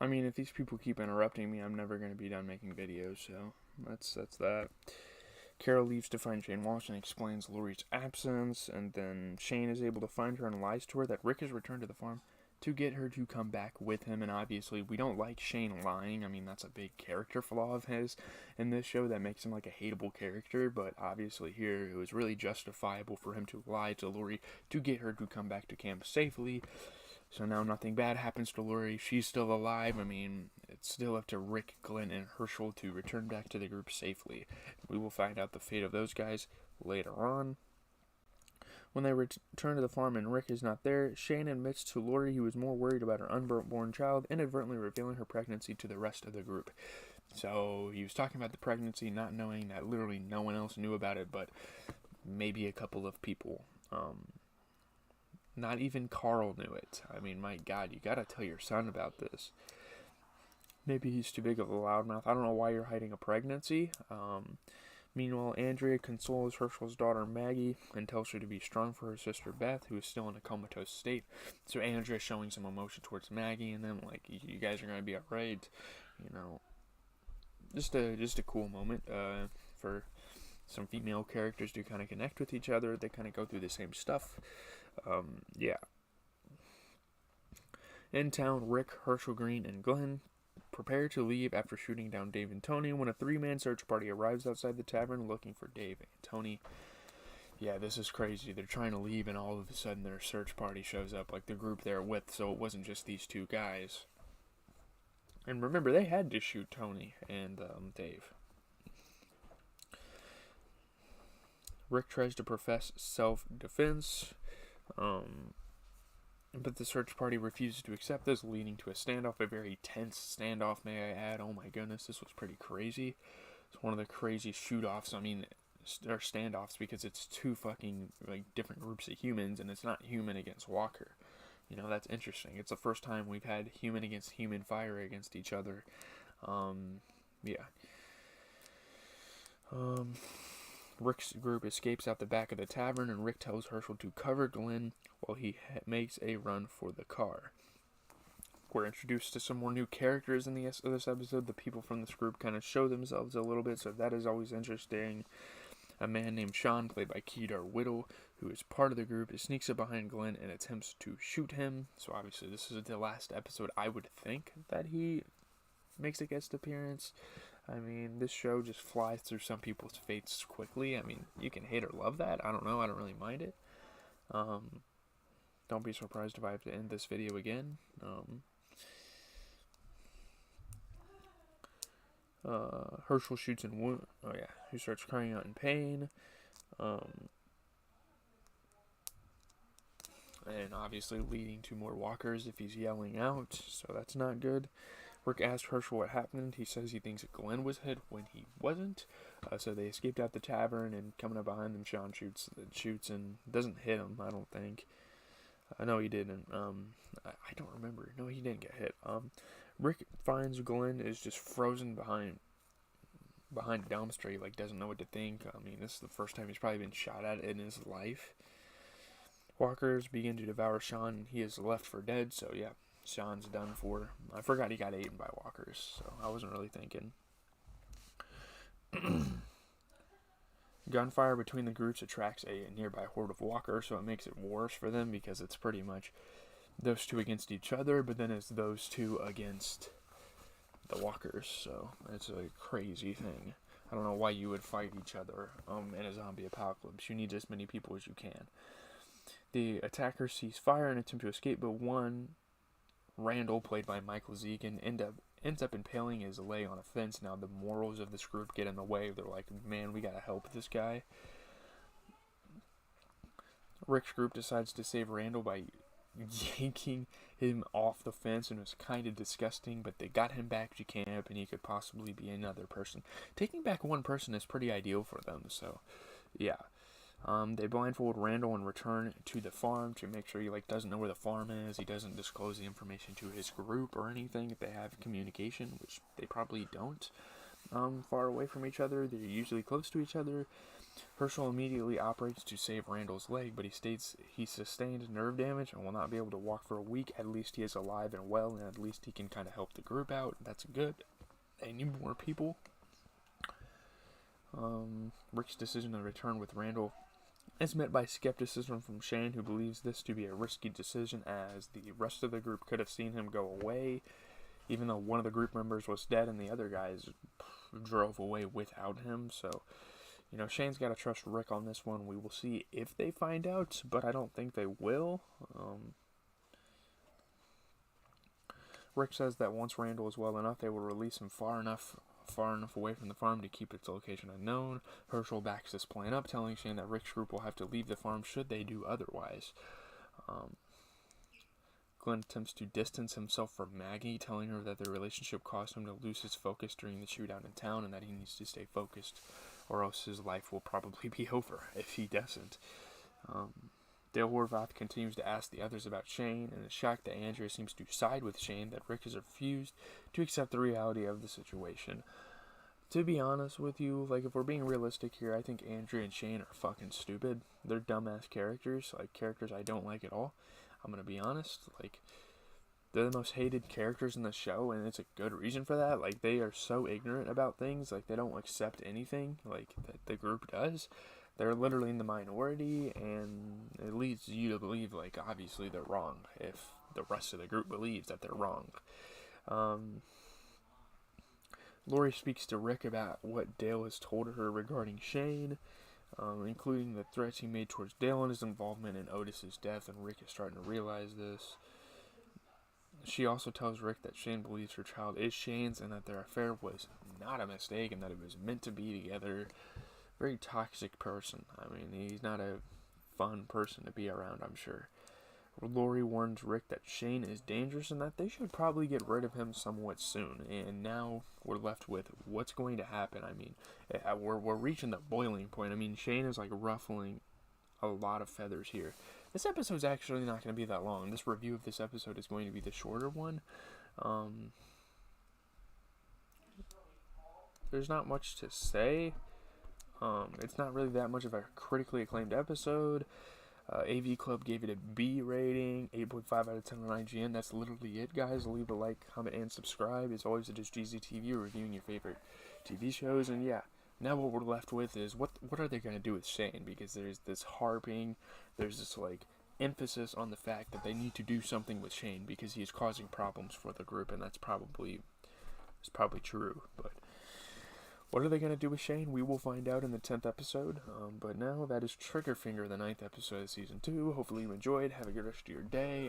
I mean, if these people keep interrupting me, I'm never going to be done making videos, so that's that. Carol leaves to find Shane Walsh and explains Lori's absence, and then Shane is able to find her and lies to her that Rick has returned to the farm to get her to come back with him. And obviously, we don't like Shane lying. I mean, that's a big character flaw of his in this show that makes him like a hateable character, but obviously here it was really justifiable for him to lie to Lori to get her to come back to camp safely. So now nothing bad happens to Lori. She's still alive. I mean, it's still up to Rick, Glenn, and Herschel to return back to the group safely. We will find out the fate of those guys later on. When they return to the farm and Rick is not there, Shane admits to Lori he was more worried about her unborn child, inadvertently revealing her pregnancy to the rest of the group. So he was talking about the pregnancy, not knowing that literally no one else knew about it, but maybe a couple of people. Not even Carl knew it. I mean, my God, you gotta tell your son about this. Maybe he's too big of a loudmouth. I don't know why you're hiding a pregnancy. Meanwhile, Andrea consoles Herschel's daughter Maggie and tells her to be strong for her sister Beth, who is still in a comatose state. So Andrea showing some emotion towards Maggie and them, like, you guys are gonna be alright. You know, just a cool moment for some female characters to kind of connect with each other. They kind of go through the same stuff. Yeah. In town, Rick, Herschel Green, and Glenn prepare to leave after shooting down Dave and Tony when a three-man search party arrives outside the tavern looking for Dave and Tony. Yeah, this is crazy. They're trying to leave and all of a sudden their search party shows up, like the group they're with, so it wasn't just these two guys. And remember, they had to shoot Tony and Dave. Rick tries to profess self-defense, but the search party refuses to accept this, leading to a standoff, a very tense standoff, may I add. Oh my goodness, this was pretty crazy. It's one of the crazy shoot-offs, or standoffs, because it's two fucking, like, different groups of humans, and it's not human against Walker. You know, that's interesting. It's the first time we've had human against human fire against each other. Yeah. Rick's group escapes out the back of the tavern, and Rick tells Herschel to cover Glenn while he makes a run for the car. We're introduced to some more new characters in this episode. The people from this group kind of show themselves a little bit, so that is always interesting. A man named Sean, played by Kedar Whittle, who is part of the group, sneaks up behind Glenn and attempts to shoot him. So obviously this is the last episode I would think that he makes a guest appearance. I mean, this show just flies through some people's fates quickly. I mean, you can hate or love that. I don't know. I don't really mind it. Don't be surprised if I have to end this video again. Herschel shoots and wound. Oh yeah, he starts crying out in pain. And obviously leading to more walkers if he's yelling out. So that's not good. Rick asks Herschel what happened. He says he thinks Glenn was hit when he wasn't. So they escaped out the tavern, and coming up behind them, Sean shoots and doesn't hit him, I don't think. No, he didn't. I don't remember. No, he didn't get hit. Rick finds Glenn is just frozen behind a dumpster. He, like, doesn't know what to think. I mean, this is the first time he's probably been shot at in his life. Walkers begin to devour Sean. He is left for dead, so yeah. Sean's done for. I forgot he got eaten by walkers, so I wasn't really thinking. Gunfire between the groups attracts a nearby horde of walkers, so it makes it worse for them because it's pretty much those two against each other, but then it's those two against the walkers, so it's a crazy thing. I don't know why you would fight each other in a zombie apocalypse. You need as many people as you can. The attackers cease fire and attempt to escape, but one, Randall, played by Michael Zegan, ends up impaling his leg on a fence. Now the morals of this group get in the way. They're like, man, we gotta help this guy. Rick's group decides to save Randall by yanking him off the fence, and it was kind of disgusting, but they got him back to camp, and he could possibly be another person. Taking back one person is pretty ideal for them, so yeah. They blindfold Randall and return to the farm to make sure he doesn't know where the farm is. He doesn't disclose the information to his group or anything if they have communication, which they probably don't. Far away from each other, they're usually close to each other. Herschel immediately operates to save Randall's leg, but he states he sustained nerve damage and will not be able to walk for a week. At least he is alive and well, and at least he can kind of help the group out. That's good. They need more people. Rick's decision to return with Randall is met by skepticism from Shane, who believes this to be a risky decision, as the rest of the group could have seen him go away, even though one of the group members was dead and the other guys drove away without him. So, Shane's got to trust Rick on this one. We will see if they find out, but I don't think they will. Rick says that once Randall is well enough, they will release him far enough away from the farm to keep its location unknown. Herschel backs this plan up, telling Shane that Rick's group will have to leave the farm should they do otherwise. Glenn attempts to distance himself from Maggie, telling her that their relationship caused him to lose his focus during the shootout in town and that he needs to stay focused, or else his life will probably be over if he doesn't. Dale Horvath continues to ask the others about Shane, and is shocked that Andrea seems to side with Shane, that Rick has refused to accept the reality of the situation. To be honest with you, if we're being realistic here, I think Andrea and Shane are fucking stupid. They're dumbass characters, characters I don't like at all. I'm gonna be honest, they're the most hated characters in the show, and it's a good reason for that. They are so ignorant about things, they don't accept anything, that the group does. They're literally in the minority, and it leads you to believe, obviously they're wrong, if the rest of the group believes that they're wrong. Lori speaks to Rick about what Dale has told her regarding Shane, including the threats he made towards Dale and his involvement in Otis's death, and Rick is starting to realize this. She also tells Rick that Shane believes her child is Shane's, and that their affair was not a mistake, and that it was meant to be together. Very toxic person. He's not a fun person to be around, I'm sure. Lori warns Rick that Shane is dangerous and that they should probably get rid of him somewhat soon. And now we're left with what's going to happen. We're reaching the boiling point. Shane is ruffling a lot of feathers here. This episode's actually not going to be that long. This review of this episode is going to be the shorter one. There's not much to say. It's not really that much of a critically acclaimed episode. AV Club gave it a B rating, 8.5 out of 10 on IGN. That's literally it, guys. Leave a like, comment, and subscribe. As always, it is GZTV reviewing your favorite TV shows. And yeah, now what we're left with is what are they going to do with Shane? Because there's this harping, there's this emphasis on the fact that they need to do something with Shane because he is causing problems for the group, and it's probably true. But what are they going to do with Shane? We will find out in the 10th episode. But now that is Triggerfinger, the 9th episode of Season 2. Hopefully you enjoyed. Have a good rest of your day.